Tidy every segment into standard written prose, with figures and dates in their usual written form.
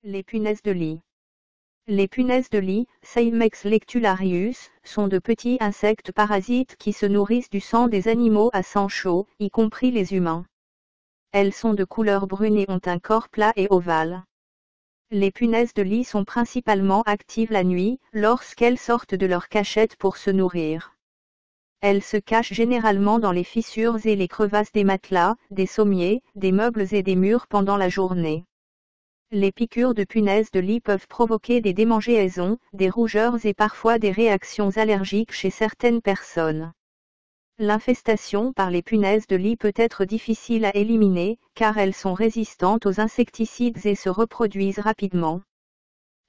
Les punaises de lit. Les punaises de lit, Cymex lectularius, sont de petits insectes parasites qui se nourrissent du sang des animaux à sang chaud, y compris les humains. Elles sont de couleur brune et ont un corps plat et ovale. Les punaises de lit sont principalement actives la nuit, lorsqu'elles sortent de leur cachette pour se nourrir. Elles se cachent généralement dans les fissures et les crevasses des matelas, des sommiers, des meubles et des murs pendant la journée. Les piqûres de punaises de lit peuvent provoquer des démangeaisons, des rougeurs et parfois des réactions allergiques chez certaines personnes. L'infestation par les punaises de lit peut être difficile à éliminer, car elles sont résistantes aux insecticides et se reproduisent rapidement.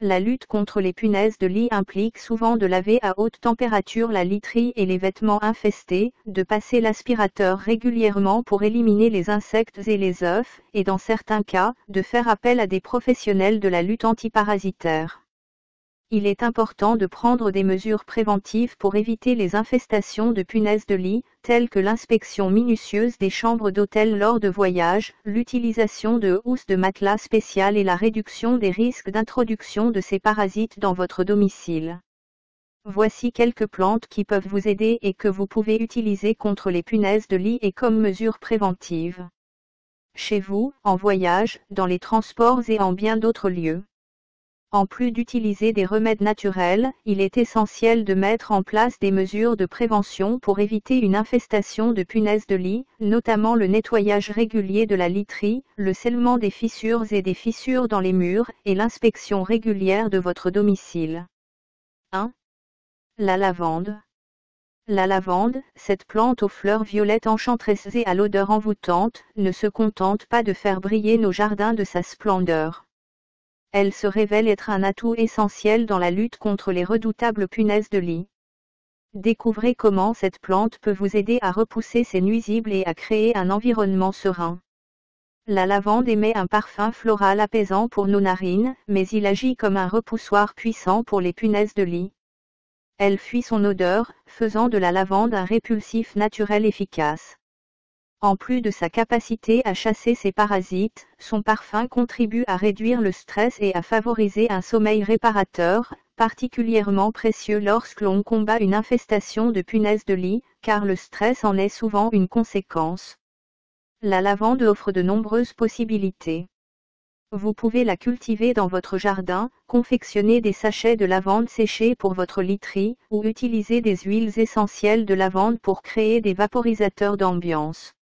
La lutte contre les punaises de lit implique souvent de laver à haute température la literie et les vêtements infestés, de passer l'aspirateur régulièrement pour éliminer les insectes et les œufs, et dans certains cas, de faire appel à des professionnels de la lutte antiparasitaire. Il est important de prendre des mesures préventives pour éviter les infestations de punaises de lit, telles que l'inspection minutieuse des chambres d'hôtel lors de voyages, l'utilisation de housses de matelas spéciales et la réduction des risques d'introduction de ces parasites dans votre domicile. Voici quelques plantes qui peuvent vous aider et que vous pouvez utiliser contre les punaises de lit et comme mesure préventive. Chez vous, en voyage, dans les transports et en bien d'autres lieux. En plus d'utiliser des remèdes naturels, il est essentiel de mettre en place des mesures de prévention pour éviter une infestation de punaises de lit, notamment le nettoyage régulier de la literie, le scellement des fissures et des fissures dans les murs, et l'inspection régulière de votre domicile. 1. La lavande. La lavande, cette plante aux fleurs violettes enchanteresses et à l'odeur envoûtante, ne se contente pas de faire briller nos jardins de sa splendeur. Elle se révèle être un atout essentiel dans la lutte contre les redoutables punaises de lit. Découvrez comment cette plante peut vous aider à repousser ces nuisibles et à créer un environnement serein. La lavande émet un parfum floral apaisant pour nos narines, mais il agit comme un repoussoir puissant pour les punaises de lit. Elle fuit son odeur, faisant de la lavande un répulsif naturel efficace. En plus de sa capacité à chasser ces parasites, son parfum contribue à réduire le stress et à favoriser un sommeil réparateur, particulièrement précieux lorsque l'on combat une infestation de punaises de lit, car le stress en est souvent une conséquence. La lavande offre de nombreuses possibilités. Vous pouvez la cultiver dans votre jardin, confectionner des sachets de lavande séchée pour votre literie, ou utiliser des huiles essentielles de lavande pour créer des vaporisateurs d'ambiance.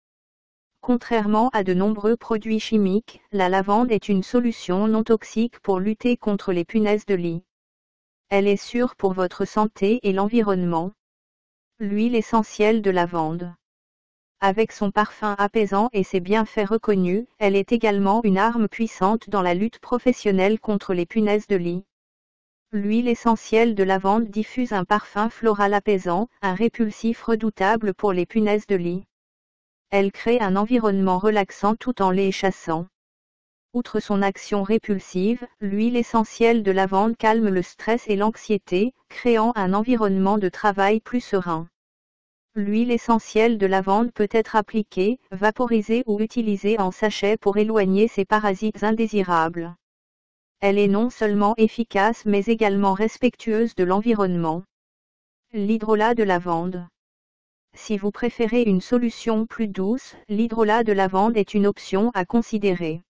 Contrairement à de nombreux produits chimiques, la lavande est une solution non toxique pour lutter contre les punaises de lit. Elle est sûre pour votre santé et l'environnement. L'huile essentielle de lavande. Avec son parfum apaisant et ses bienfaits reconnus, elle est également une arme puissante dans la lutte professionnelle contre les punaises de lit. L'huile essentielle de lavande diffuse un parfum floral apaisant, un répulsif redoutable pour les punaises de lit. Elle crée un environnement relaxant tout en les chassant. Outre son action répulsive, l'huile essentielle de lavande calme le stress et l'anxiété, créant un environnement de travail plus serein. L'huile essentielle de lavande peut être appliquée, vaporisée ou utilisée en sachet pour éloigner ces parasites indésirables. Elle est non seulement efficace mais également respectueuse de l'environnement. L'hydrolat de lavande. Si vous préférez une solution plus douce, l'hydrolat de lavande est une option à considérer.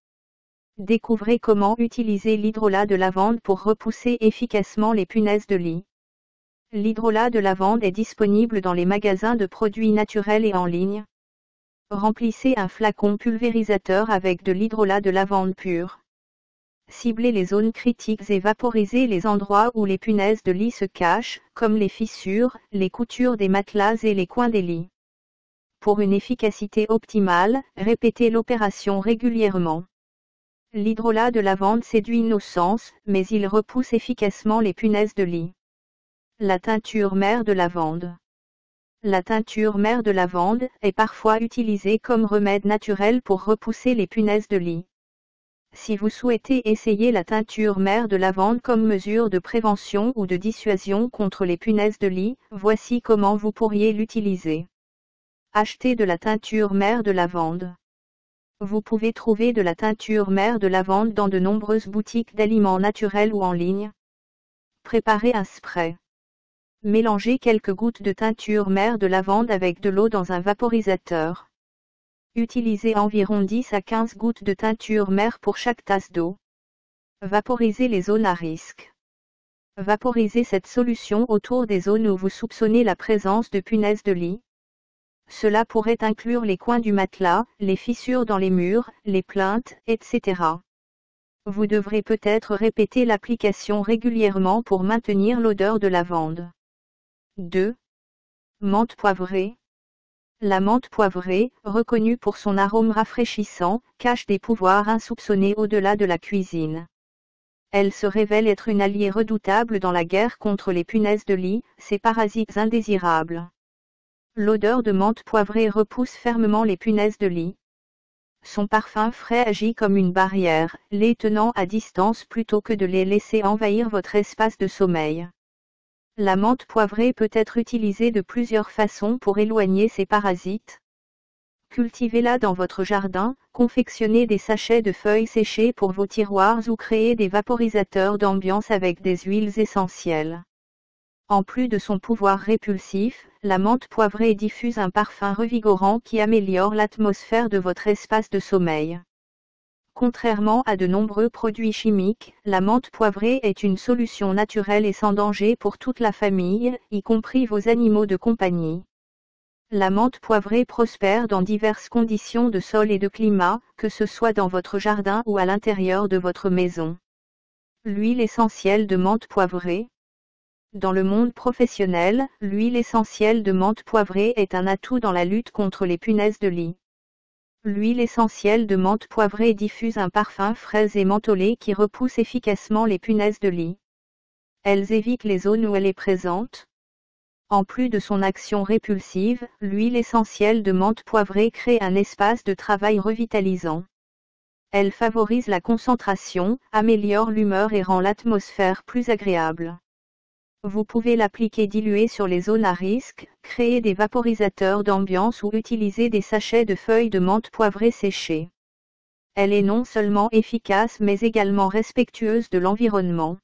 Découvrez comment utiliser l'hydrolat de lavande pour repousser efficacement les punaises de lit. L'hydrolat de lavande est disponible dans les magasins de produits naturels et en ligne. Remplissez un flacon pulvérisateur avec de l'hydrolat de lavande pur. Ciblez les zones critiques et vaporisez les endroits où les punaises de lit se cachent, comme les fissures, les coutures des matelas et les coins des lits. Pour une efficacité optimale, répétez l'opération régulièrement. L'hydrolat de lavande séduit nos sens, mais il repousse efficacement les punaises de lit. La teinture mère de lavande. La teinture mère de lavande est parfois utilisée comme remède naturel pour repousser les punaises de lit. Si vous souhaitez essayer la teinture mère de lavande comme mesure de prévention ou de dissuasion contre les punaises de lit, voici comment vous pourriez l'utiliser. Achetez de la teinture mère de lavande. Vous pouvez trouver de la teinture mère de lavande dans de nombreuses boutiques d'aliments naturels ou en ligne. Préparez un spray. Mélangez quelques gouttes de teinture mère de lavande avec de l'eau dans un vaporisateur. Utilisez environ 10 à 15 gouttes de teinture mère pour chaque tasse d'eau. Vaporisez les zones à risque. Vaporisez cette solution autour des zones où vous soupçonnez la présence de punaises de lit. Cela pourrait inclure les coins du matelas, les fissures dans les murs, les plinthes, etc. Vous devrez peut-être répéter l'application régulièrement pour maintenir l'odeur de lavande. 2. Menthe poivrée. La menthe poivrée, reconnue pour son arôme rafraîchissant, cache des pouvoirs insoupçonnés au-delà de la cuisine. Elle se révèle être une alliée redoutable dans la guerre contre les punaises de lit, ces parasites indésirables. L'odeur de menthe poivrée repousse fermement les punaises de lit. Son parfum frais agit comme une barrière, les tenant à distance plutôt que de les laisser envahir votre espace de sommeil. La menthe poivrée peut être utilisée de plusieurs façons pour éloigner ces parasites. Cultivez-la dans votre jardin, confectionnez des sachets de feuilles séchées pour vos tiroirs ou créez des vaporisateurs d'ambiance avec des huiles essentielles. En plus de son pouvoir répulsif, la menthe poivrée diffuse un parfum revigorant qui améliore l'atmosphère de votre espace de sommeil. Contrairement à de nombreux produits chimiques, la menthe poivrée est une solution naturelle et sans danger pour toute la famille, y compris vos animaux de compagnie. La menthe poivrée prospère dans diverses conditions de sol et de climat, que ce soit dans votre jardin ou à l'intérieur de votre maison. L'huile essentielle de menthe poivrée. Dans le monde professionnel, l'huile essentielle de menthe poivrée est un atout dans la lutte contre les punaises de lit. L'huile essentielle de menthe poivrée diffuse un parfum frais et mentholé qui repousse efficacement les punaises de lit. Elles évitent les zones où elle est présente. En plus de son action répulsive, l'huile essentielle de menthe poivrée crée un espace de travail revitalisant. Elle favorise la concentration, améliore l'humeur et rend l'atmosphère plus agréable. Vous pouvez l'appliquer diluée sur les zones à risque, créer des vaporisateurs d'ambiance ou utiliser des sachets de feuilles de menthe poivrée séchées. Elle est non seulement efficace mais également respectueuse de l'environnement.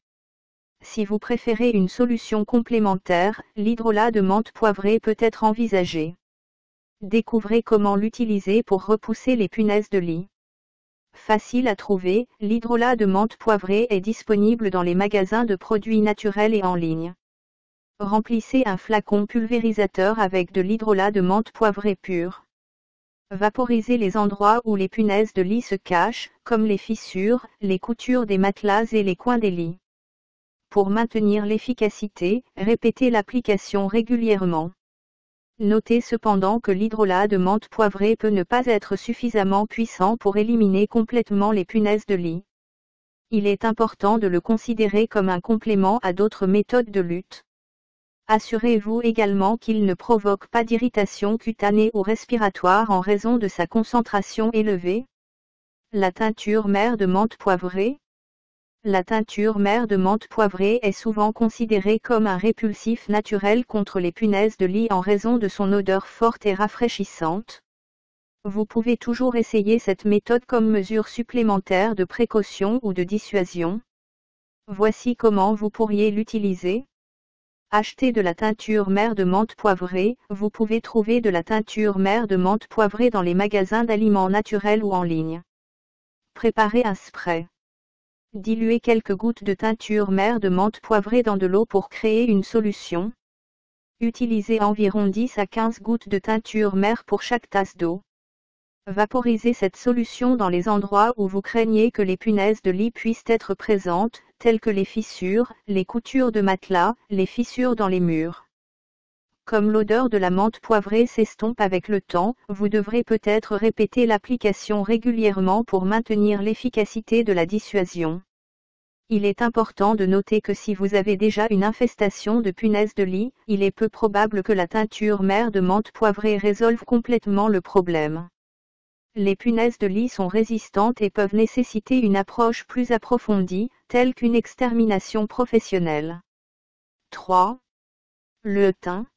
Si vous préférez une solution complémentaire, l'hydrolat de menthe poivrée peut être envisagé. Découvrez comment l'utiliser pour repousser les punaises de lit. Facile à trouver, l'hydrolat de menthe poivrée est disponible dans les magasins de produits naturels et en ligne. Remplissez un flacon pulvérisateur avec de l'hydrolat de menthe poivrée pure. Vaporisez les endroits où les punaises de lit se cachent, comme les fissures, les coutures des matelas et les coins des lits. Pour maintenir l'efficacité, répétez l'application régulièrement. Notez cependant que l'hydrolat de menthe poivrée peut ne pas être suffisamment puissant pour éliminer complètement les punaises de lit. Il est important de le considérer comme un complément à d'autres méthodes de lutte. Assurez-vous également qu'il ne provoque pas d'irritation cutanée ou respiratoire en raison de sa concentration élevée. La teinture mère de menthe poivrée. La teinture mère de menthe poivrée est souvent considérée comme un répulsif naturel contre les punaises de lit en raison de son odeur forte et rafraîchissante. Vous pouvez toujours essayer cette méthode comme mesure supplémentaire de précaution ou de dissuasion. Voici comment vous pourriez l'utiliser. Achetez de la teinture mère de menthe poivrée. Vous pouvez trouver de la teinture mère de menthe poivrée dans les magasins d'aliments naturels ou en ligne. Préparez un spray. Diluez quelques gouttes de teinture mère de menthe poivrée dans de l'eau pour créer une solution. Utilisez environ 10 à 15 gouttes de teinture mère pour chaque tasse d'eau. Vaporisez cette solution dans les endroits où vous craignez que les punaises de lit puissent être présentes, tels que les fissures, les coutures de matelas, les fissures dans les murs. Comme l'odeur de la menthe poivrée s'estompe avec le temps, vous devrez peut-être répéter l'application régulièrement pour maintenir l'efficacité de la dissuasion. Il est important de noter que si vous avez déjà une infestation de punaises de lit, il est peu probable que la teinture mère de menthe poivrée résolve complètement le problème. Les punaises de lit sont résistantes et peuvent nécessiter une approche plus approfondie, telle qu'une extermination professionnelle. 3. Le thym.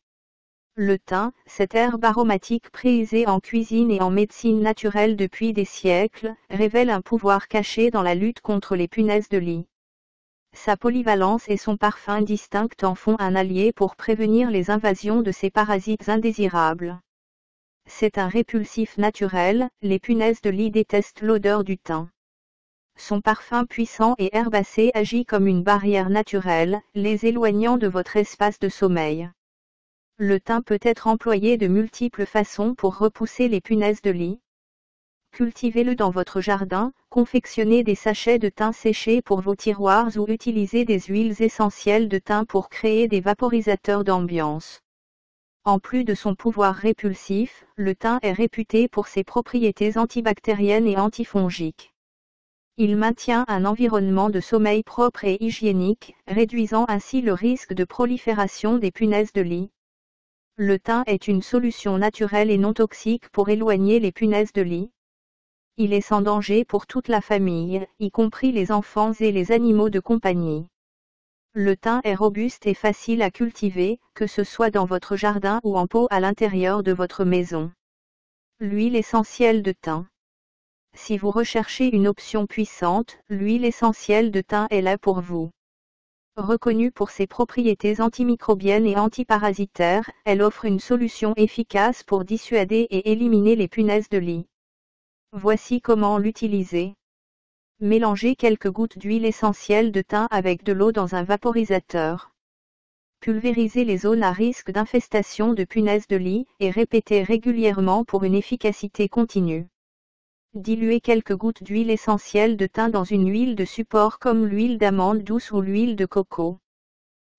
Le thym, cette herbe aromatique prisée en cuisine et en médecine naturelle depuis des siècles, révèle un pouvoir caché dans la lutte contre les punaises de lit. Sa polyvalence et son parfum distinct en font un allié pour prévenir les invasions de ces parasites indésirables. C'est un répulsif naturel, les punaises de lit détestent l'odeur du thym. Son parfum puissant et herbacé agit comme une barrière naturelle, les éloignant de votre espace de sommeil. Le thym peut être employé de multiples façons pour repousser les punaises de lit. Cultivez-le dans votre jardin, confectionnez des sachets de thym séché pour vos tiroirs ou utilisez des huiles essentielles de thym pour créer des vaporisateurs d'ambiance. En plus de son pouvoir répulsif, le thym est réputé pour ses propriétés antibactériennes et antifongiques. Il maintient un environnement de sommeil propre et hygiénique, réduisant ainsi le risque de prolifération des punaises de lit. Le thym est une solution naturelle et non toxique pour éloigner les punaises de lit. Il est sans danger pour toute la famille, y compris les enfants et les animaux de compagnie. Le thym est robuste et facile à cultiver, que ce soit dans votre jardin ou en pot à l'intérieur de votre maison. L'huile essentielle de thym. Si vous recherchez une option puissante, l'huile essentielle de thym est là pour vous. Reconnue pour ses propriétés antimicrobiennes et antiparasitaires, elle offre une solution efficace pour dissuader et éliminer les punaises de lit. Voici comment l'utiliser. Mélangez quelques gouttes d'huile essentielle de thym avec de l'eau dans un vaporisateur. Pulvérisez les zones à risque d'infestation de punaises de lit et répétez régulièrement pour une efficacité continue. Diluez quelques gouttes d'huile essentielle de thym dans une huile de support comme l'huile d'amande douce ou l'huile de coco.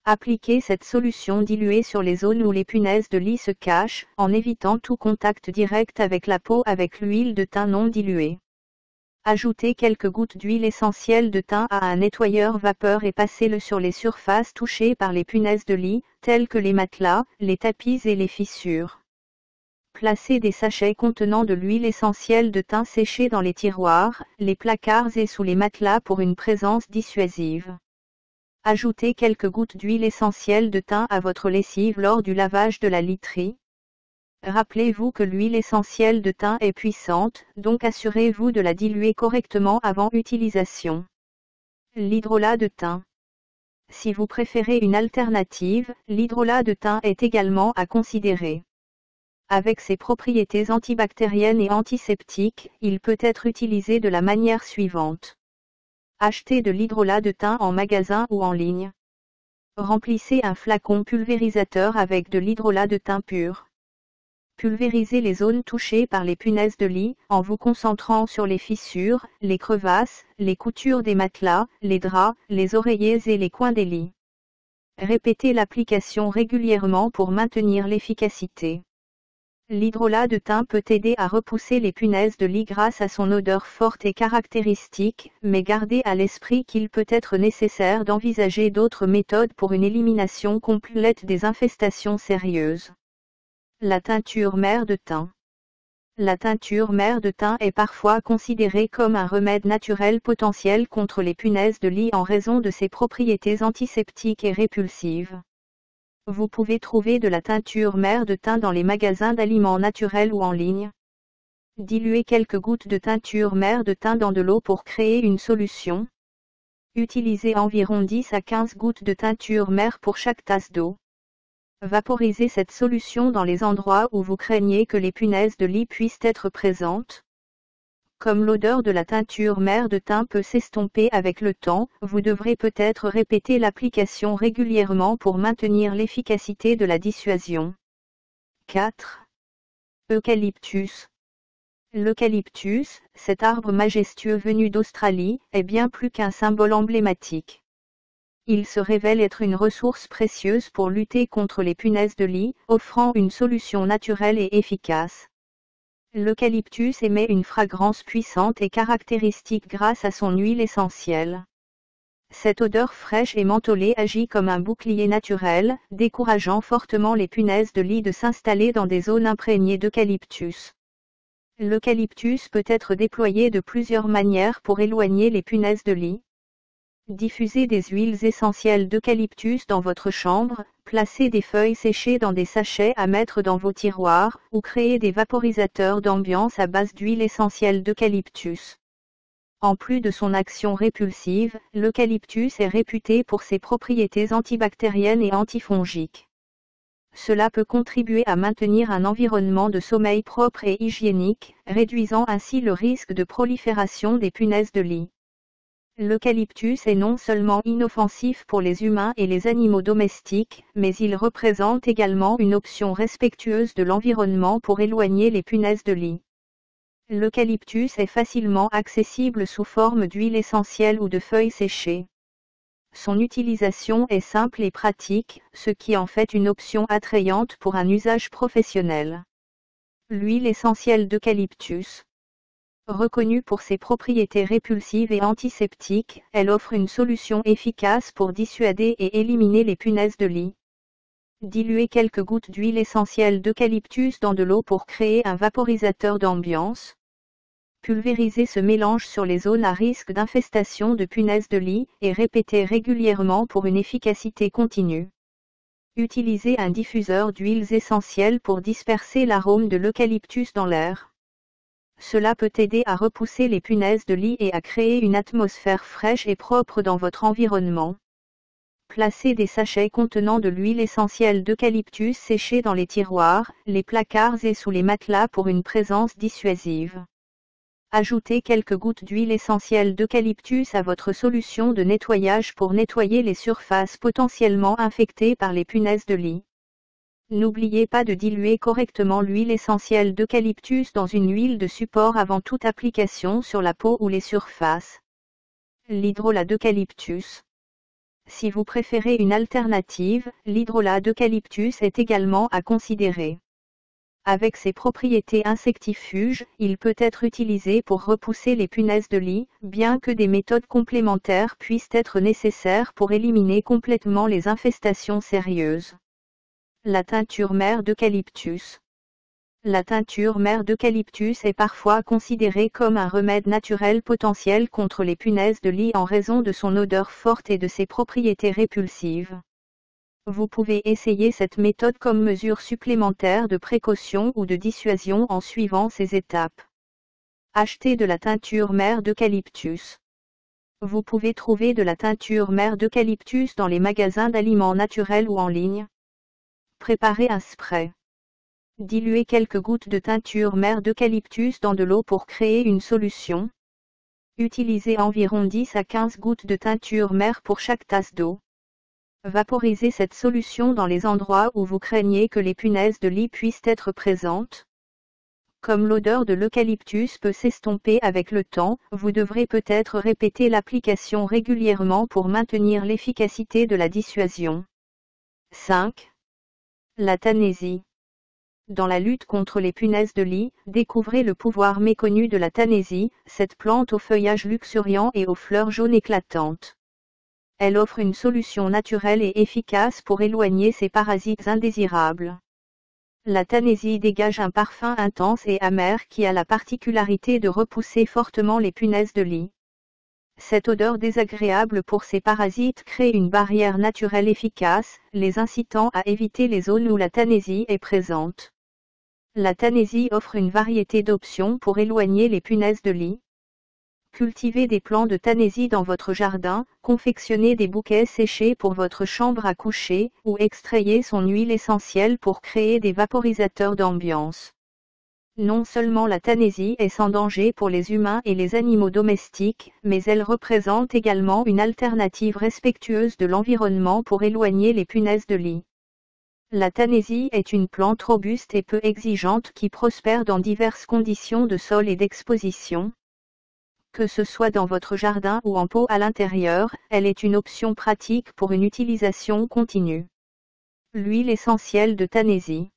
Appliquez cette solution diluée sur les zones où les punaises de lit se cachent, en évitant tout contact direct avec la peau avec l'huile de thym non diluée. Ajoutez quelques gouttes d'huile essentielle de thym à un nettoyeur vapeur et passez-le sur les surfaces touchées par les punaises de lit, telles que les matelas, les tapis et les fissures. Placez des sachets contenant de l'huile essentielle de thym séchée dans les tiroirs, les placards et sous les matelas pour une présence dissuasive. Ajoutez quelques gouttes d'huile essentielle de thym à votre lessive lors du lavage de la literie. Rappelez-vous que l'huile essentielle de thym est puissante, donc assurez-vous de la diluer correctement avant utilisation. L'hydrolat de thym. Si vous préférez une alternative, l'hydrolat de thym est également à considérer. Avec ses propriétés antibactériennes et antiseptiques, il peut être utilisé de la manière suivante. Achetez de l'hydrolat de thym en magasin ou en ligne. Remplissez un flacon pulvérisateur avec de l'hydrolat de thym pur. Pulvérisez les zones touchées par les punaises de lit, en vous concentrant sur les fissures, les crevasses, les coutures des matelas, les draps, les oreillers et les coins des lits. Répétez l'application régulièrement pour maintenir l'efficacité. L'hydrolat de thym peut aider à repousser les punaises de lit grâce à son odeur forte et caractéristique, mais gardez à l'esprit qu'il peut être nécessaire d'envisager d'autres méthodes pour une élimination complète des infestations sérieuses. La teinture mère de thym. La teinture mère de thym est parfois considérée comme un remède naturel potentiel contre les punaises de lit en raison de ses propriétés antiseptiques et répulsives. Vous pouvez trouver de la teinture mère de thym dans les magasins d'aliments naturels ou en ligne. Diluez quelques gouttes de teinture mère de thym dans de l'eau pour créer une solution. Utilisez environ 10 à 15 gouttes de teinture mère pour chaque tasse d'eau. Vaporisez cette solution dans les endroits où vous craignez que les punaises de lit puissent être présentes. Comme l'odeur de la teinture mère de thym peut s'estomper avec le temps, vous devrez peut-être répéter l'application régulièrement pour maintenir l'efficacité de la dissuasion. 4. Eucalyptus. L'eucalyptus, cet arbre majestueux venu d'Australie, est bien plus qu'un symbole emblématique. Il se révèle être une ressource précieuse pour lutter contre les punaises de lit, offrant une solution naturelle et efficace. L'eucalyptus émet une fragrance puissante et caractéristique grâce à son huile essentielle. Cette odeur fraîche et mentholée agit comme un bouclier naturel, décourageant fortement les punaises de lit de s'installer dans des zones imprégnées d'eucalyptus. L'eucalyptus peut être déployé de plusieurs manières pour éloigner les punaises de lit. Diffusez des huiles essentielles d'eucalyptus dans votre chambre, placez des feuilles séchées dans des sachets à mettre dans vos tiroirs, ou créez des vaporisateurs d'ambiance à base d'huile essentielle d'eucalyptus. En plus de son action répulsive, l'eucalyptus est réputé pour ses propriétés antibactériennes et antifongiques. Cela peut contribuer à maintenir un environnement de sommeil propre et hygiénique, réduisant ainsi le risque de prolifération des punaises de lit. L'eucalyptus est non seulement inoffensif pour les humains et les animaux domestiques, mais il représente également une option respectueuse de l'environnement pour éloigner les punaises de lit. L'eucalyptus est facilement accessible sous forme d'huile essentielle ou de feuilles séchées. Son utilisation est simple et pratique, ce qui en fait une option attrayante pour un usage professionnel. L'huile essentielle d'eucalyptus. Reconnue pour ses propriétés répulsives et antiseptiques, elle offre une solution efficace pour dissuader et éliminer les punaises de lit. Diluez quelques gouttes d'huile essentielle d'eucalyptus dans de l'eau pour créer un vaporisateur d'ambiance. Pulvérisez ce mélange sur les zones à risque d'infestation de punaises de lit et répétez régulièrement pour une efficacité continue. Utilisez un diffuseur d'huiles essentielles pour disperser l'arôme de l'eucalyptus dans l'air. Cela peut aider à repousser les punaises de lit et à créer une atmosphère fraîche et propre dans votre environnement. Placez des sachets contenant de l'huile essentielle d'eucalyptus séchée dans les tiroirs, les placards et sous les matelas pour une présence dissuasive. Ajoutez quelques gouttes d'huile essentielle d'eucalyptus à votre solution de nettoyage pour nettoyer les surfaces potentiellement infectées par les punaises de lit. N'oubliez pas de diluer correctement l'huile essentielle d'eucalyptus dans une huile de support avant toute application sur la peau ou les surfaces. L'hydrolat d'eucalyptus. Si vous préférez une alternative, l'hydrolat d'eucalyptus est également à considérer. Avec ses propriétés insectifuges, il peut être utilisé pour repousser les punaises de lit, bien que des méthodes complémentaires puissent être nécessaires pour éliminer complètement les infestations sérieuses. La teinture mère d'eucalyptus. La teinture mère d'eucalyptus est parfois considérée comme un remède naturel potentiel contre les punaises de lit en raison de son odeur forte et de ses propriétés répulsives. Vous pouvez essayer cette méthode comme mesure supplémentaire de précaution ou de dissuasion en suivant ces étapes. Achetez de la teinture mère d'eucalyptus. Vous pouvez trouver de la teinture mère d'eucalyptus dans les magasins d'aliments naturels ou en ligne. Préparez un spray. Diluez quelques gouttes de teinture mère d'eucalyptus dans de l'eau pour créer une solution. Utilisez environ 10 à 15 gouttes de teinture mère pour chaque tasse d'eau. Vaporisez cette solution dans les endroits où vous craignez que les punaises de lit puissent être présentes. Comme l'odeur de l'eucalyptus peut s'estomper avec le temps, vous devrez peut-être répéter l'application régulièrement pour maintenir l'efficacité de la dissuasion. 5. La tanésie. Dans la lutte contre les punaises de lit, découvrez le pouvoir méconnu de la tanésie, cette plante au feuillage luxuriant et aux fleurs jaunes éclatantes. Elle offre une solution naturelle et efficace pour éloigner ces parasites indésirables. La tanésie dégage un parfum intense et amer qui a la particularité de repousser fortement les punaises de lit. Cette odeur désagréable pour ces parasites crée une barrière naturelle efficace, les incitant à éviter les zones où la tanésie est présente. La tanésie offre une variété d'options pour éloigner les punaises de lit. Cultivez des plants de tanésie dans votre jardin, confectionnez des bouquets séchés pour votre chambre à coucher, ou extrayez son huile essentielle pour créer des vaporisateurs d'ambiance. Non seulement la tanésie est sans danger pour les humains et les animaux domestiques, mais elle représente également une alternative respectueuse de l'environnement pour éloigner les punaises de lit. La tanésie est une plante robuste et peu exigeante qui prospère dans diverses conditions de sol et d'exposition. Que ce soit dans votre jardin ou en pot à l'intérieur, elle est une option pratique pour une utilisation continue. L'huile essentielle de tanésie.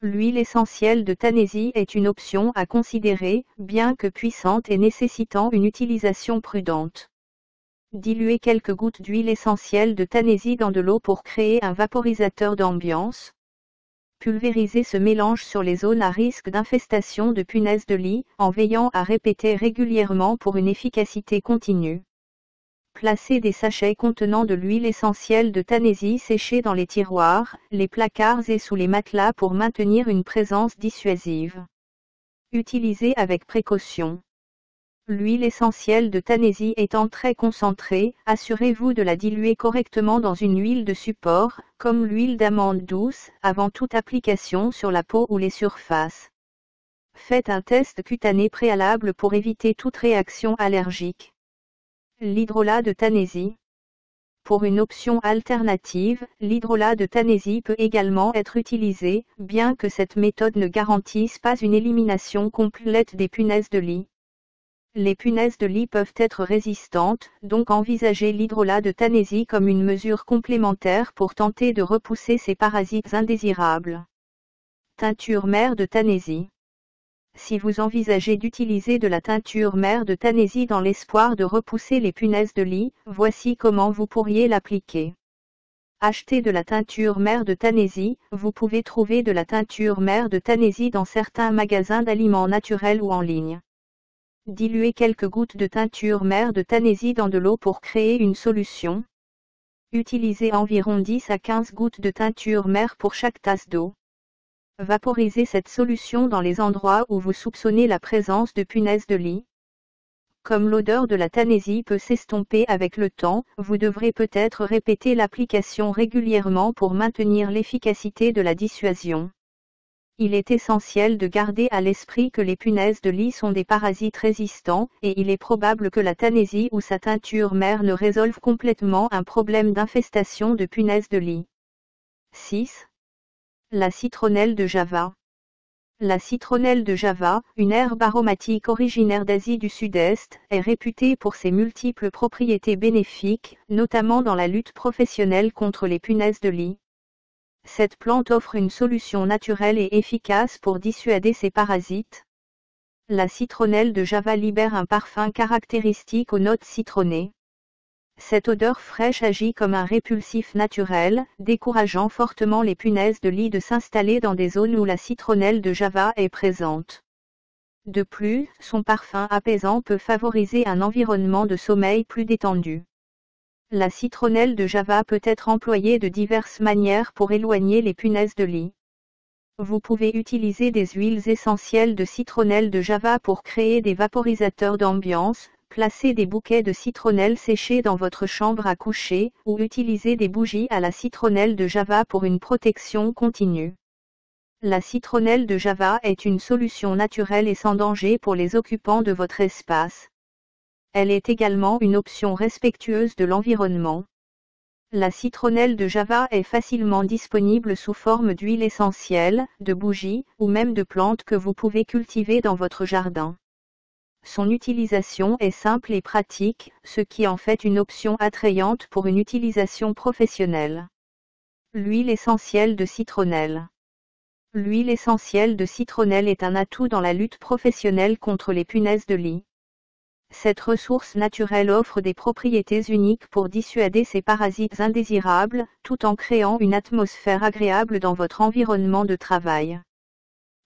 L'huile essentielle de tanésie est une option à considérer, bien que puissante et nécessitant une utilisation prudente. Diluez quelques gouttes d'huile essentielle de tanésie dans de l'eau pour créer un vaporisateur d'ambiance. Pulvérisez ce mélange sur les zones à risque d'infestation de punaises de lit, en veillant à répéter régulièrement pour une efficacité continue. Placez des sachets contenant de l'huile essentielle de Tanésie séchée dans les tiroirs, les placards et sous les matelas pour maintenir une présence dissuasive. Utilisez avec précaution. L'huile essentielle de Tanésie étant très concentrée, assurez-vous de la diluer correctement dans une huile de support, comme l'huile d'amande douce, avant toute application sur la peau ou les surfaces. Faites un test cutané préalable pour éviter toute réaction allergique. L'hydrolat de Tanésie. Pour une option alternative, l'hydrolat de Tanésie peut également être utilisé, bien que cette méthode ne garantisse pas une élimination complète des punaises de lit. Les punaises de lit peuvent être résistantes, donc envisagez l'hydrolat de Tanésie comme une mesure complémentaire pour tenter de repousser ces parasites indésirables. Teinture mère de Tanésie. Si vous envisagez d'utiliser de la teinture mère de Tanésie dans l'espoir de repousser les punaises de lit, voici comment vous pourriez l'appliquer. Achetez de la teinture mère de Tanésie. Vous pouvez trouver de la teinture mère de Tanésie dans certains magasins d'aliments naturels ou en ligne. Diluez quelques gouttes de teinture mère de Tanésie dans de l'eau pour créer une solution. Utilisez environ 10 à 15 gouttes de teinture mère pour chaque tasse d'eau. Vaporisez cette solution dans les endroits où vous soupçonnez la présence de punaises de lit. Comme l'odeur de la Tanésie peut s'estomper avec le temps, vous devrez peut-être répéter l'application régulièrement pour maintenir l'efficacité de la dissuasion. Il est essentiel de garder à l'esprit que les punaises de lit sont des parasites résistants, et il est probable que la Tanésie ou sa teinture mère ne résolvent complètement un problème d'infestation de punaises de lit. 6. La citronnelle de Java. La citronnelle de Java, une herbe aromatique originaire d'Asie du Sud-Est, est réputée pour ses multiples propriétés bénéfiques, notamment dans la lutte professionnelle contre les punaises de lit. Cette plante offre une solution naturelle et efficace pour dissuader ces parasites. La citronnelle de Java libère un parfum caractéristique aux notes citronnées. Cette odeur fraîche agit comme un répulsif naturel, décourageant fortement les punaises de lit de s'installer dans des zones où la citronnelle de Java est présente. De plus, son parfum apaisant peut favoriser un environnement de sommeil plus détendu. La citronnelle de Java peut être employée de diverses manières pour éloigner les punaises de lit. Vous pouvez utiliser des huiles essentielles de citronnelle de Java pour créer des vaporisateurs d'ambiance, placer des bouquets de citronnelle séchés dans votre chambre à coucher, ou utiliser des bougies à la citronnelle de Java pour une protection continue. La citronnelle de Java est une solution naturelle et sans danger pour les occupants de votre espace. Elle est également une option respectueuse de l'environnement. La citronnelle de Java est facilement disponible sous forme d'huile essentielle, de bougies, ou même de plantes que vous pouvez cultiver dans votre jardin. Son utilisation est simple et pratique, ce qui en fait une option attrayante pour une utilisation professionnelle. L'huile essentielle de citronnelle. L'huile essentielle de citronnelle est un atout dans la lutte professionnelle contre les punaises de lit. Cette ressource naturelle offre des propriétés uniques pour dissuader ces parasites indésirables, tout en créant une atmosphère agréable dans votre environnement de travail.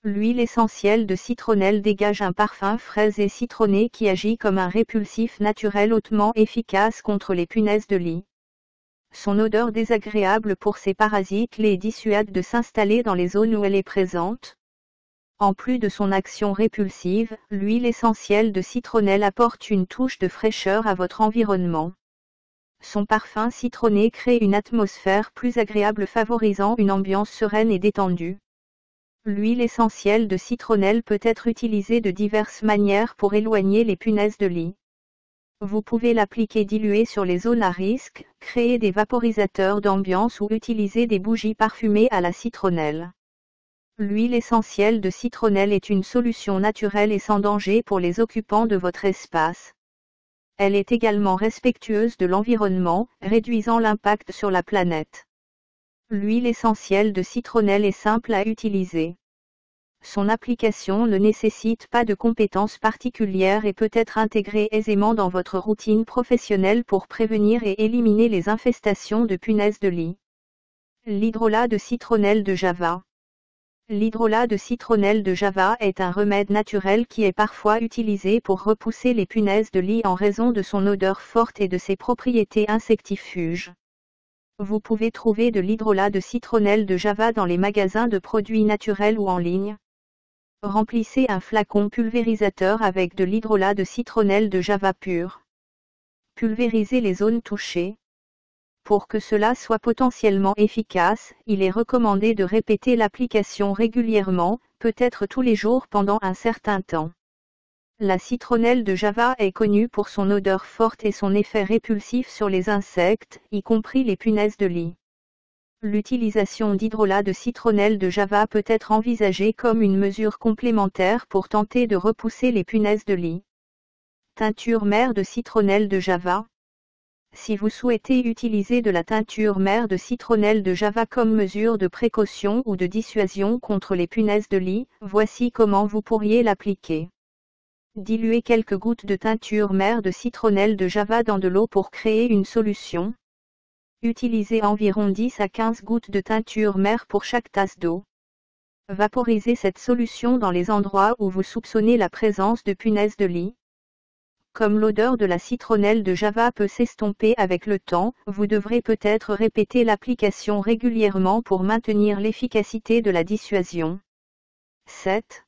L'huile essentielle de citronnelle dégage un parfum frais et citronné qui agit comme un répulsif naturel hautement efficace contre les punaises de lit. Son odeur désagréable pour ces parasites les dissuade de s'installer dans les zones où elle est présente. En plus de son action répulsive, l'huile essentielle de citronnelle apporte une touche de fraîcheur à votre environnement. Son parfum citronné crée une atmosphère plus agréable favorisant une ambiance sereine et détendue. L'huile essentielle de citronnelle peut être utilisée de diverses manières pour éloigner les punaises de lit. Vous pouvez l'appliquer diluée sur les zones à risque, créer des vaporisateurs d'ambiance ou utiliser des bougies parfumées à la citronnelle. L'huile essentielle de citronnelle est une solution naturelle et sans danger pour les occupants de votre espace. Elle est également respectueuse de l'environnement, réduisant l'impact sur la planète. L'huile essentielle de citronnelle est simple à utiliser. Son application ne nécessite pas de compétences particulières et peut être intégrée aisément dans votre routine professionnelle pour prévenir et éliminer les infestations de punaises de lit. L'hydrolat de citronnelle de Java. L'hydrolat de citronnelle de Java est un remède naturel qui est parfois utilisé pour repousser les punaises de lit en raison de son odeur forte et de ses propriétés insectifuges. Vous pouvez trouver de l'hydrolat de citronnelle de Java dans les magasins de produits naturels ou en ligne. Remplissez un flacon pulvérisateur avec de l'hydrolat de citronnelle de Java pur. Pulvérisez les zones touchées. Pour que cela soit potentiellement efficace, il est recommandé de répéter l'application régulièrement, peut-être tous les jours pendant un certain temps. La citronnelle de Java est connue pour son odeur forte et son effet répulsif sur les insectes, y compris les punaises de lit. L'utilisation d'hydrolat de citronnelle de Java peut être envisagée comme une mesure complémentaire pour tenter de repousser les punaises de lit. Teinture mère de citronnelle de Java. Si vous souhaitez utiliser de la teinture mère de citronnelle de Java comme mesure de précaution ou de dissuasion contre les punaises de lit, voici comment vous pourriez l'appliquer. Diluez quelques gouttes de teinture mère de citronnelle de Java dans de l'eau pour créer une solution. Utilisez environ 10 à 15 gouttes de teinture mère pour chaque tasse d'eau. Vaporisez cette solution dans les endroits où vous soupçonnez la présence de punaises de lit. Comme l'odeur de la citronnelle de Java peut s'estomper avec le temps, vous devrez peut-être répéter l'application régulièrement pour maintenir l'efficacité de la dissuasion. 7.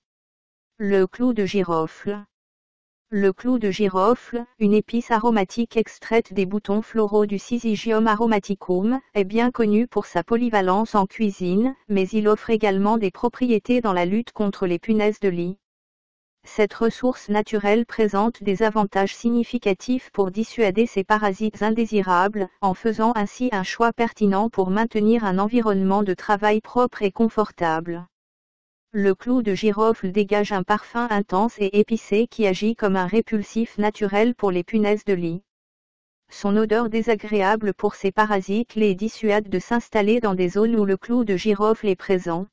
Le clou de girofle. Le clou de girofle, une épice aromatique extraite des boutons floraux du Syzygium aromaticum, est bien connu pour sa polyvalence en cuisine, mais il offre également des propriétés dans la lutte contre les punaises de lit. Cette ressource naturelle présente des avantages significatifs pour dissuader ces parasites indésirables, en faisant ainsi un choix pertinent pour maintenir un environnement de travail propre et confortable. Le clou de girofle dégage un parfum intense et épicé qui agit comme un répulsif naturel pour les punaises de lit. Son odeur désagréable pour ces parasites les dissuade de s'installer dans des zones où le clou de girofle est présent.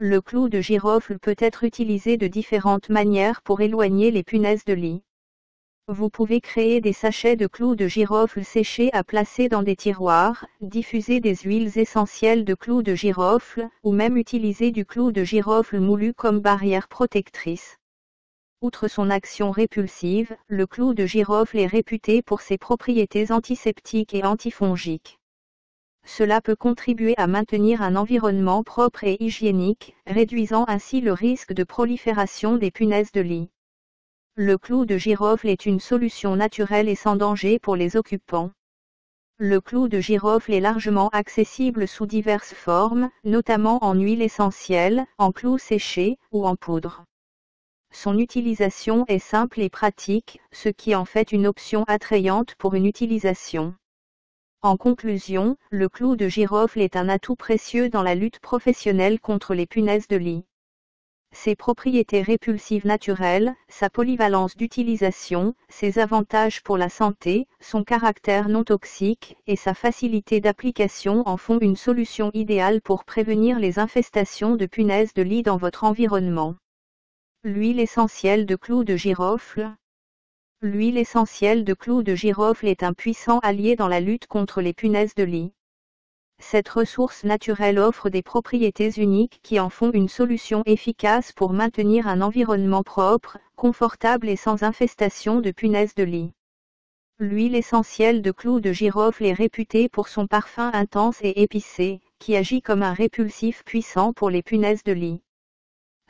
Le clou de girofle peut être utilisé de différentes manières pour éloigner les punaises de lit. Vous pouvez créer des sachets de clous de girofle séchés à placer dans des tiroirs, diffuser des huiles essentielles de clous de girofle, ou même utiliser du clou de girofle moulu comme barrière protectrice. Outre son action répulsive, le clou de girofle est réputé pour ses propriétés antiseptiques et antifongiques. Cela peut contribuer à maintenir un environnement propre et hygiénique, réduisant ainsi le risque de prolifération des punaises de lit. Le clou de girofle est une solution naturelle et sans danger pour les occupants. Le clou de girofle est largement accessible sous diverses formes, notamment en huile essentielle, en clous séchés, ou en poudre. Son utilisation est simple et pratique, ce qui en fait une option attrayante pour une utilisation. En conclusion, le clou de girofle est un atout précieux dans la lutte professionnelle contre les punaises de lit. Ses propriétés répulsives naturelles, sa polyvalence d'utilisation, ses avantages pour la santé, son caractère non toxique et sa facilité d'application en font une solution idéale pour prévenir les infestations de punaises de lit dans votre environnement. L'huile essentielle de clou de girofle. L'huile essentielle de clou de girofle est un puissant allié dans la lutte contre les punaises de lit. Cette ressource naturelle offre des propriétés uniques qui en font une solution efficace pour maintenir un environnement propre, confortable et sans infestation de punaises de lit. L'huile essentielle de clou de girofle est réputée pour son parfum intense et épicé, qui agit comme un répulsif puissant pour les punaises de lit.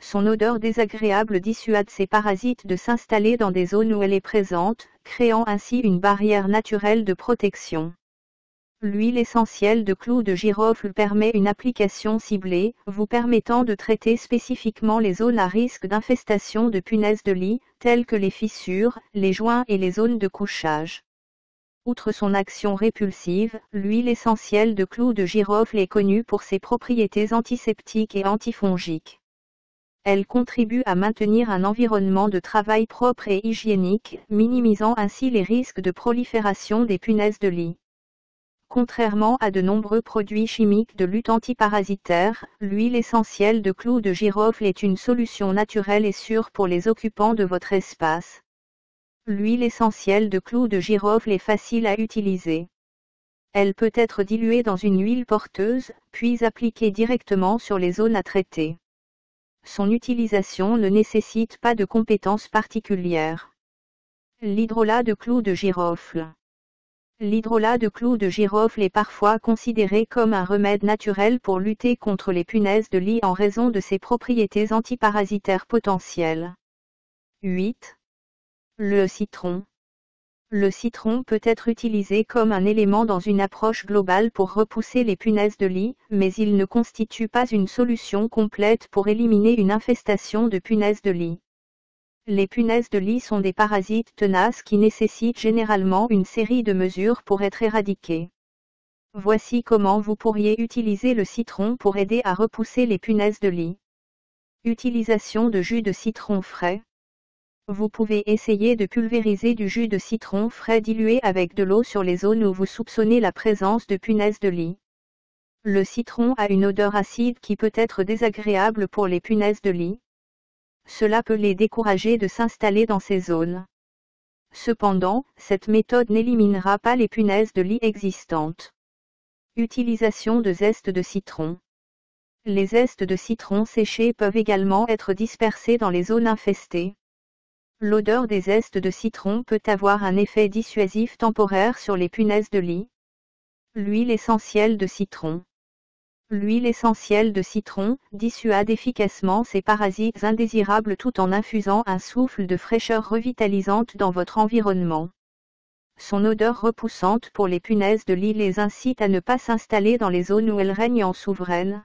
Son odeur désagréable dissuade ces parasites de s'installer dans des zones où elle est présente, créant ainsi une barrière naturelle de protection. L'huile essentielle de clou de girofle permet une application ciblée, vous permettant de traiter spécifiquement les zones à risque d'infestation de punaises de lit, telles que les fissures, les joints et les zones de couchage. Outre son action répulsive, l'huile essentielle de clou de girofle est connue pour ses propriétés antiseptiques et antifongiques. Elle contribue à maintenir un environnement de travail propre et hygiénique, minimisant ainsi les risques de prolifération des punaises de lit. Contrairement à de nombreux produits chimiques de lutte antiparasitaire, l'huile essentielle de clou de girofle est une solution naturelle et sûre pour les occupants de votre espace. L'huile essentielle de clou de girofle est facile à utiliser. Elle peut être diluée dans une huile porteuse, puis appliquée directement sur les zones à traiter. Son utilisation ne nécessite pas de compétences particulières. L'hydrolat de clous de girofle. L'hydrolat de clous de girofle est parfois considéré comme un remède naturel pour lutter contre les punaises de lit en raison de ses propriétés antiparasitaires potentielles. 8. Le citron. Le citron peut être utilisé comme un élément dans une approche globale pour repousser les punaises de lit, mais il ne constitue pas une solution complète pour éliminer une infestation de punaises de lit. Les punaises de lit sont des parasites tenaces qui nécessitent généralement une série de mesures pour être éradiquées. Voici comment vous pourriez utiliser le citron pour aider à repousser les punaises de lit. Utilisation de jus de citron frais. Vous pouvez essayer de pulvériser du jus de citron frais dilué avec de l'eau sur les zones où vous soupçonnez la présence de punaises de lit. Le citron a une odeur acide qui peut être désagréable pour les punaises de lit. Cela peut les décourager de s'installer dans ces zones. Cependant, cette méthode n'éliminera pas les punaises de lit existantes. Utilisation de zeste de citron. Les zestes de citron séchés peuvent également être dispersés dans les zones infestées. L'odeur des zestes de citron peut avoir un effet dissuasif temporaire sur les punaises de lit. L'huile essentielle de citron. L'huile essentielle de citron dissuade efficacement ces parasites indésirables tout en infusant un souffle de fraîcheur revitalisante dans votre environnement. Son odeur repoussante pour les punaises de lit les incite à ne pas s'installer dans les zones où elles règnent en souveraine.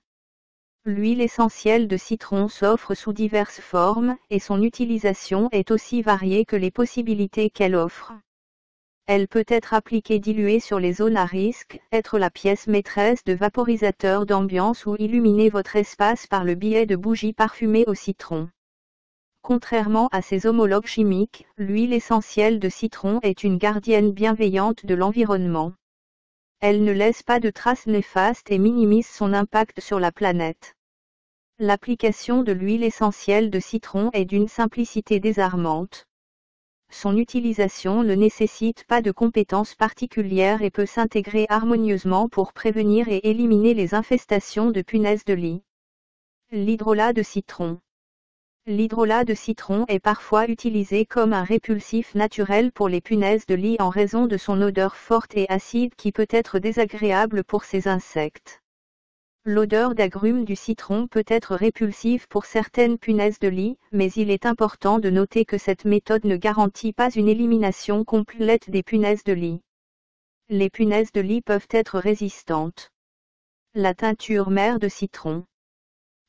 L'huile essentielle de citron s'offre sous diverses formes, et son utilisation est aussi variée que les possibilités qu'elle offre. Elle peut être appliquée diluée sur les zones à risque, être la pièce maîtresse de vaporisateurs d'ambiance ou illuminer votre espace par le biais de bougies parfumées au citron. Contrairement à ses homologues chimiques, l'huile essentielle de citron est une gardienne bienveillante de l'environnement. Elle ne laisse pas de traces néfastes et minimise son impact sur la planète. L'application de l'huile essentielle de citron est d'une simplicité désarmante. Son utilisation ne nécessite pas de compétences particulières et peut s'intégrer harmonieusement pour prévenir et éliminer les infestations de punaises de lit. L'hydrolat de citron. L'hydrolat de citron est parfois utilisé comme un répulsif naturel pour les punaises de lit en raison de son odeur forte et acide qui peut être désagréable pour ces insectes. L'odeur d'agrumes du citron peut être répulsive pour certaines punaises de lit, mais il est important de noter que cette méthode ne garantit pas une élimination complète des punaises de lit. Les punaises de lit peuvent être résistantes. La teinture mère de citron.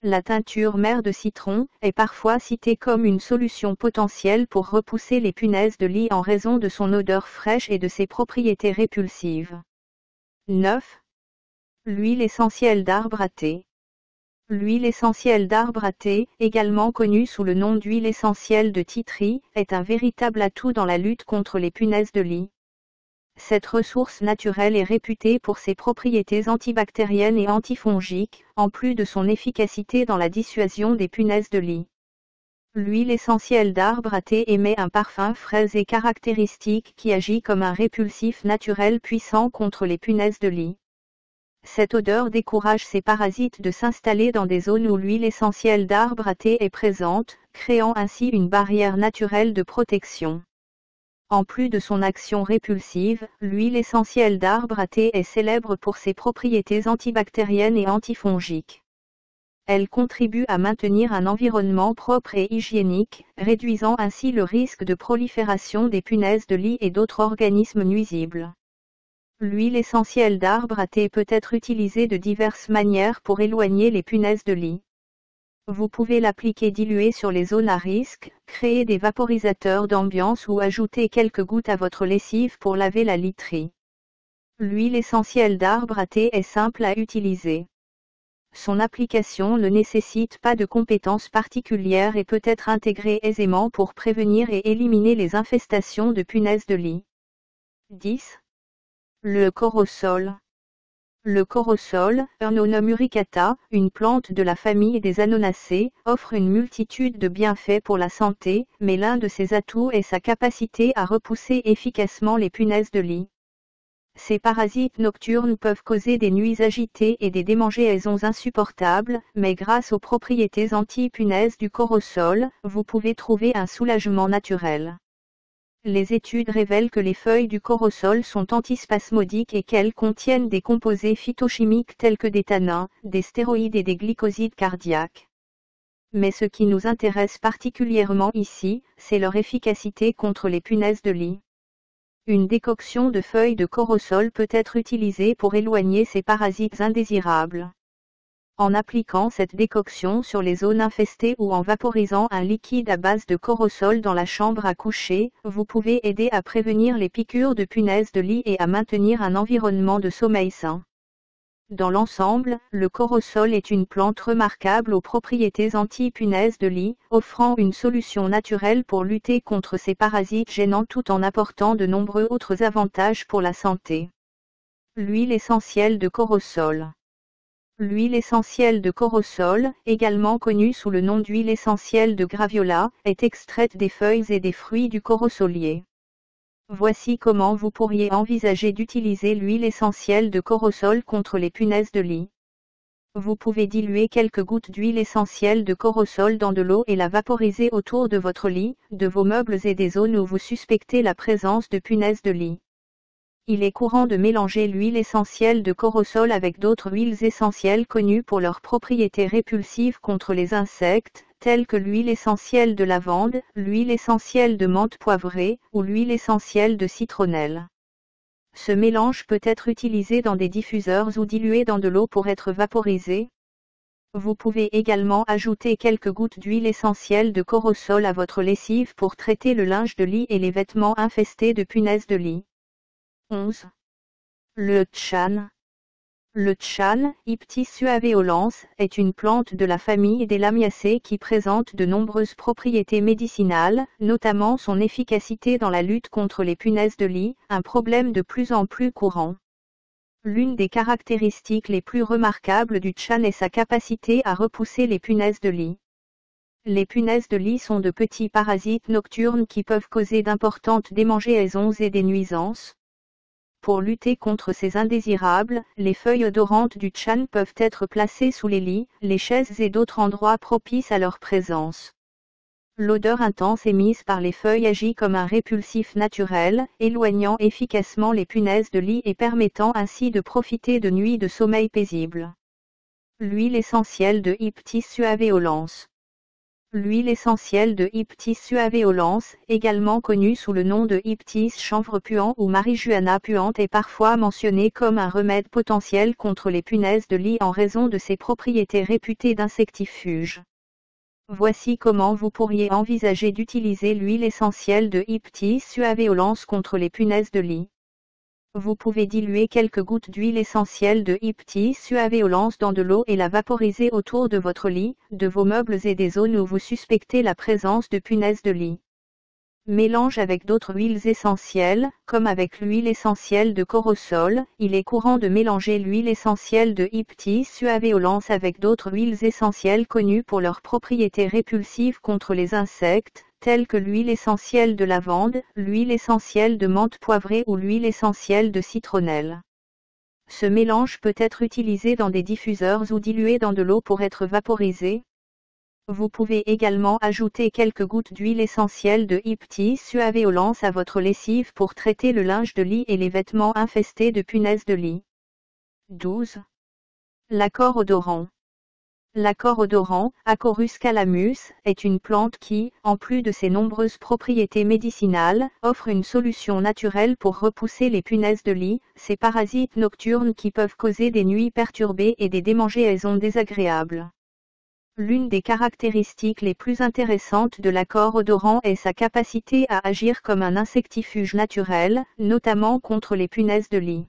La teinture mère de citron est parfois citée comme une solution potentielle pour repousser les punaises de lit en raison de son odeur fraîche et de ses propriétés répulsives. 9. L'huile essentielle d'arbre à thé. L'huile essentielle d'arbre à thé, également connue sous le nom d'huile essentielle de tea tree, est un véritable atout dans la lutte contre les punaises de lit. Cette ressource naturelle est réputée pour ses propriétés antibactériennes et antifongiques, en plus de son efficacité dans la dissuasion des punaises de lit. L'huile essentielle d'arbre à thé émet un parfum frais et caractéristique qui agit comme un répulsif naturel puissant contre les punaises de lit. Cette odeur décourage ces parasites de s'installer dans des zones où l'huile essentielle d'arbre à thé est présente, créant ainsi une barrière naturelle de protection. En plus de son action répulsive, l'huile essentielle d'arbre à thé est célèbre pour ses propriétés antibactériennes et antifongiques. Elle contribue à maintenir un environnement propre et hygiénique, réduisant ainsi le risque de prolifération des punaises de lit et d'autres organismes nuisibles. L'huile essentielle d'arbre à thé peut être utilisée de diverses manières pour éloigner les punaises de lit. Vous pouvez l'appliquer diluée sur les zones à risque, créer des vaporisateurs d'ambiance ou ajouter quelques gouttes à votre lessive pour laver la literie. L'huile essentielle d'arbre à thé est simple à utiliser. Son application ne nécessite pas de compétences particulières et peut être intégrée aisément pour prévenir et éliminer les infestations de punaises de lit. 10. Le corosol. Le corosol, Urnonum uricata, une plante de la famille des Anonacées, offre une multitude de bienfaits pour la santé, mais l'un de ses atouts est sa capacité à repousser efficacement les punaises de lit. Ces parasites nocturnes peuvent causer des nuits agitées et des démangeaisons insupportables, mais grâce aux propriétés anti-punaises du corosol, vous pouvez trouver un soulagement naturel. Les études révèlent que les feuilles du corosol sont antispasmodiques et qu'elles contiennent des composés phytochimiques tels que des tanins, des stéroïdes et des glycosides cardiaques. Mais ce qui nous intéresse particulièrement ici, c'est leur efficacité contre les punaises de lit. Une décoction de feuilles de corosol peut être utilisée pour éloigner ces parasites indésirables. En appliquant cette décoction sur les zones infestées ou en vaporisant un liquide à base de corosol dans la chambre à coucher, vous pouvez aider à prévenir les piqûres de punaises de lit et à maintenir un environnement de sommeil sain. Dans l'ensemble, le corosol est une plante remarquable aux propriétés anti-punaises de lit, offrant une solution naturelle pour lutter contre ces parasites gênants tout en apportant de nombreux autres avantages pour la santé. L'huile essentielle de corosol. L'huile essentielle de corosol, également connue sous le nom d'huile essentielle de graviola, est extraite des feuilles et des fruits du corosolier. Voici comment vous pourriez envisager d'utiliser l'huile essentielle de corosol contre les punaises de lit. Vous pouvez diluer quelques gouttes d'huile essentielle de corosol dans de l'eau et la vaporiser autour de votre lit, de vos meubles et des zones où vous suspectez la présence de punaises de lit. Il est courant de mélanger l'huile essentielle de corosol avec d'autres huiles essentielles connues pour leurs propriétés répulsives contre les insectes, telles que l'huile essentielle de lavande, l'huile essentielle de menthe poivrée, ou l'huile essentielle de citronnelle. Ce mélange peut être utilisé dans des diffuseurs ou dilué dans de l'eau pour être vaporisé. Vous pouvez également ajouter quelques gouttes d'huile essentielle de corosol à votre lessive pour traiter le linge de lit et les vêtements infestés de punaises de lit. 11. Le tchan. Le tchan, Hyptis suaveolens, est une plante de la famille des Lamiaceae qui présente de nombreuses propriétés médicinales, notamment son efficacité dans la lutte contre les punaises de lit, un problème de plus en plus courant. L'une des caractéristiques les plus remarquables du tchan est sa capacité à repousser les punaises de lit. Les punaises de lit sont de petits parasites nocturnes qui peuvent causer d'importantes démangeaisons et des nuisances. Pour lutter contre ces indésirables, les feuilles odorantes du tchan peuvent être placées sous les lits, les chaises et d'autres endroits propices à leur présence. L'odeur intense émise par les feuilles agit comme un répulsif naturel, éloignant efficacement les punaises de lit et permettant ainsi de profiter de nuits de sommeil paisibles. L'huile essentielle de Hyptis suaveolens. L'huile essentielle de Hyptis suaveolens, également connue sous le nom de Hyptis chanvre puant ou marijuana puante, est parfois mentionnée comme un remède potentiel contre les punaises de lit en raison de ses propriétés réputées d'insectifuge. Voici comment vous pourriez envisager d'utiliser l'huile essentielle de Hyptis suaveolens contre les punaises de lit. Vous pouvez diluer quelques gouttes d'huile essentielle de Hyptis suaveolens dans de l'eau et la vaporiser autour de votre lit, de vos meubles et des zones où vous suspectez la présence de punaises de lit. Mélange avec d'autres huiles essentielles, comme avec l'huile essentielle de corosol. Il est courant de mélanger l'huile essentielle de Hyptis suaveolens avec d'autres huiles essentielles connues pour leurs propriétés répulsives contre les insectes, telles que l'huile essentielle de lavande, l'huile essentielle de menthe poivrée ou l'huile essentielle de citronnelle. Ce mélange peut être utilisé dans des diffuseurs ou dilué dans de l'eau pour être vaporisé. Vous pouvez également ajouter quelques gouttes d'huile essentielle de Hyptis suaveolens à votre lessive pour traiter le linge de lit et les vêtements infestés de punaises de lit. 12. L'accord odorant. L'accord odorant, Acorus calamus, est une plante qui, en plus de ses nombreuses propriétés médicinales, offre une solution naturelle pour repousser les punaises de lit, ces parasites nocturnes qui peuvent causer des nuits perturbées et des démangeaisons désagréables. L'une des caractéristiques les plus intéressantes de l'accord odorant est sa capacité à agir comme un insectifuge naturel, notamment contre les punaises de lit.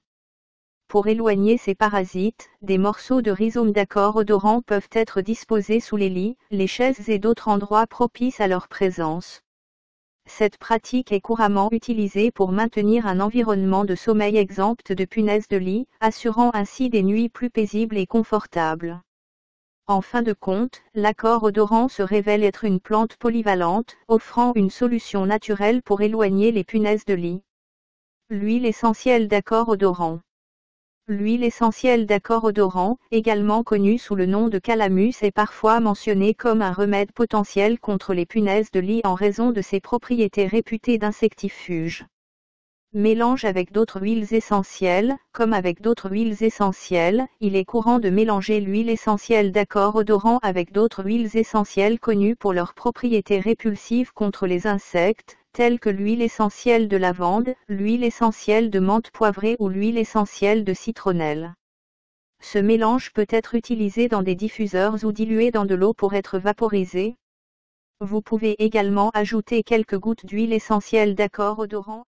Pour éloigner ces parasites, des morceaux de rhizome d'accord odorant peuvent être disposés sous les lits, les chaises et d'autres endroits propices à leur présence. Cette pratique est couramment utilisée pour maintenir un environnement de sommeil exempt de punaises de lit, assurant ainsi des nuits plus paisibles et confortables. En fin de compte, l'accord odorant se révèle être une plante polyvalente, offrant une solution naturelle pour éloigner les punaises de lit. L'huile essentielle d'accord odorant. L'huile essentielle d'accord odorant, également connue sous le nom de calamus, est parfois mentionnée comme un remède potentiel contre les punaises de lit en raison de ses propriétés réputées d'insectifuge. Mélange avec d'autres huiles essentielles. Comme avec d'autres huiles essentielles, il est courant de mélanger l'huile essentielle d'accord odorant avec d'autres huiles essentielles connues pour leurs propriétés répulsives contre les insectes, telles que l'huile essentielle de lavande, l'huile essentielle de menthe poivrée ou l'huile essentielle de citronnelle. Ce mélange peut être utilisé dans des diffuseurs ou dilué dans de l'eau pour être vaporisé. Vous pouvez également ajouter quelques gouttes d'huile essentielle d'accord odorant.